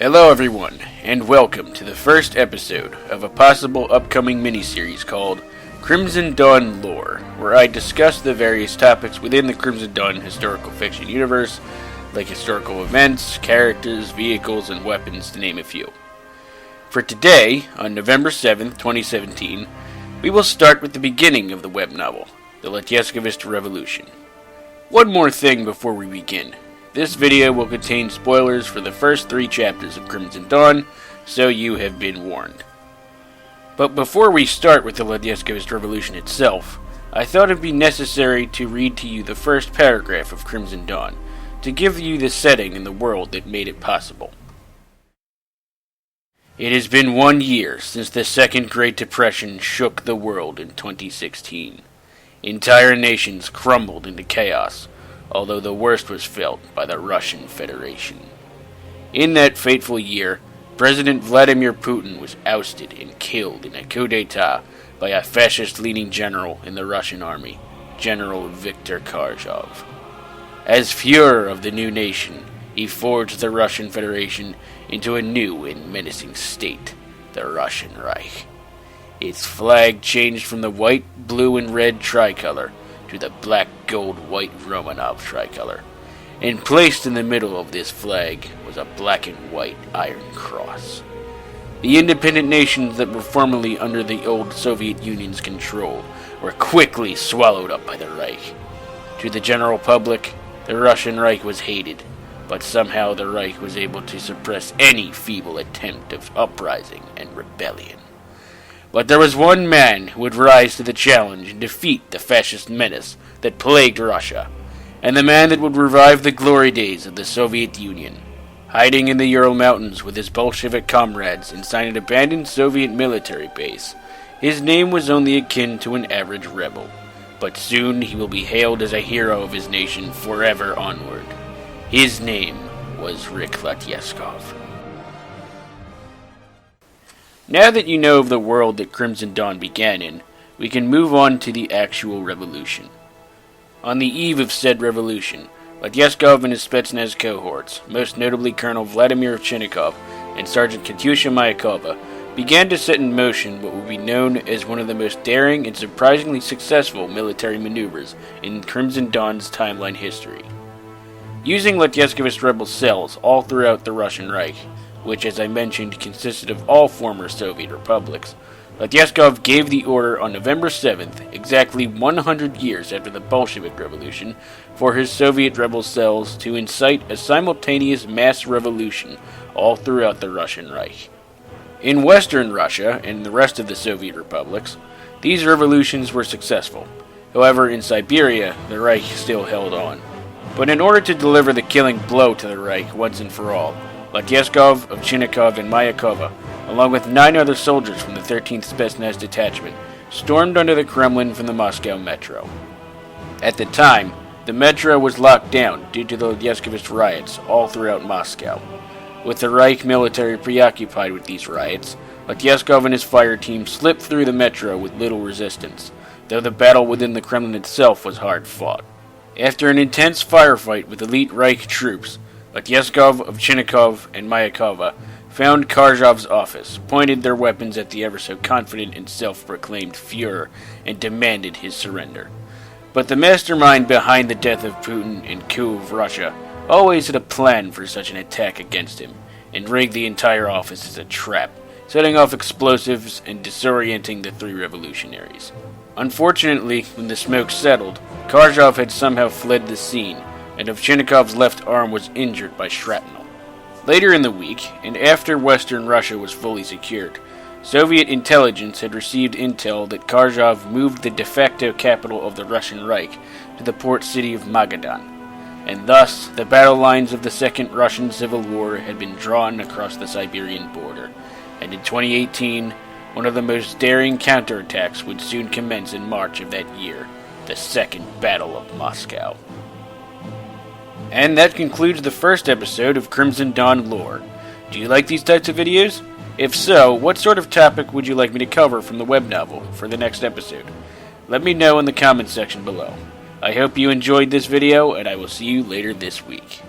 Hello everyone, and welcome to the first episode of a possible upcoming miniseries called Crimson Dawn Lore, where I discuss the various topics within the Crimson Dawn historical fiction universe, like historical events, characters, vehicles, and weapons, to name a few. For today, on November 7th, 2017, we will start with the beginning of the web novel, the Latyeskovist Revolution. One more thing before we begin. This video will contain spoilers for the first 3 chapters of Crimson Dawn, so you have been warned. But before we start with the Latyeskovist Revolution itself, I thought it would be necessary to read to you the first paragraph of Crimson Dawn, to give you the setting and the world that made it possible. It has been 1 year since the Second Great Depression shook the world in 2016. Entire nations crumbled into chaos, although the worst was felt by the Russian Federation. In that fateful year, President Vladimir Putin was ousted and killed in a coup d'etat by a fascist-leaning general in the Russian army, General Viktor Kharkov. As Führer of the new nation, he forged the Russian Federation into a new and menacing state, the Russian Reich. Its flag changed from the white, blue, and red tricolor to the black, gold, white Romanov tricolor, and placed in the middle of this flag was a black and white iron cross. The independent nations that were formerly under the old Soviet Union's control were quickly swallowed up by the Reich. To the general public, the Russian Reich was hated, but somehow the Reich was able to suppress any feeble attempt of uprising and rebellion. But there was one man who would rise to the challenge and defeat the fascist menace that plagued Russia, and the man that would revive the glory days of the Soviet Union. Hiding in the Ural Mountains with his Bolshevik comrades inside an abandoned Soviet military base, his name was only akin to an average rebel, but soon he will be hailed as a hero of his nation forever onward. His name was Rick Latyeskov. Now that you know of the world that Crimson Dawn began in, we can move on to the actual revolution. On the eve of said revolution, Latyeskov and his Spetsnaz cohorts, most notably Colonel Vladimir Ovchinnikov and Sergeant Katyusha Mayakova, began to set in motion what would be known as one of the most daring and surprisingly successful military maneuvers in Crimson Dawn's timeline history. Using Latyeskovist rebel cells all throughout the Russian Reich, which, as I mentioned, consisted of all former Soviet republics, Latyeskov gave the order on November 7th, exactly 100 years after the Bolshevik Revolution, for his Soviet rebel cells to incite a simultaneous mass revolution all throughout the Russian Reich. In Western Russia and the rest of the Soviet republics, these revolutions were successful. However, in Siberia, the Reich still held on. But in order to deliver the killing blow to the Reich once and for all, Latyeskov, Ovchinnikov, and Mayakova, along with 9 other soldiers from the 13th Spetsnaz Detachment, stormed under the Kremlin from the Moscow metro. At the time, the metro was locked down due to the Latyeskovist riots all throughout Moscow. With the Reich military preoccupied with these riots, Latyeskov and his fire team slipped through the metro with little resistance, though the battle within the Kremlin itself was hard fought. After an intense firefight with elite Reich troops, Latyeskov, Ovchinnikov, and Mayakova found Kharkov's office, pointed their weapons at the ever-so-confident and self-proclaimed Führer, and demanded his surrender. But the mastermind behind the death of Putin and coup of Russia always had a plan for such an attack against him, and rigged the entire office as a trap, setting off explosives and disorienting the 3 revolutionaries. Unfortunately, when the smoke settled, Kharkov had somehow fled the scene, and Ovchinnikov's left arm was injured by shrapnel. Later in the week, and after Western Russia was fully secured, Soviet intelligence had received intel that Kharkov moved the de facto capital of the Russian Reich to the port city of Magadan, and thus the battle lines of the Second Russian Civil War had been drawn across the Siberian border, and in 2018, one of the most daring counterattacks would soon commence in March of that year, the Second Battle of Moscow. And that concludes the first episode of Crimson Dawn Lore. Do you like these types of videos? If so, what sort of topic would you like me to cover from the web novel for the next episode? Let me know in the comments section below. I hope you enjoyed this video, and I will see you later this week.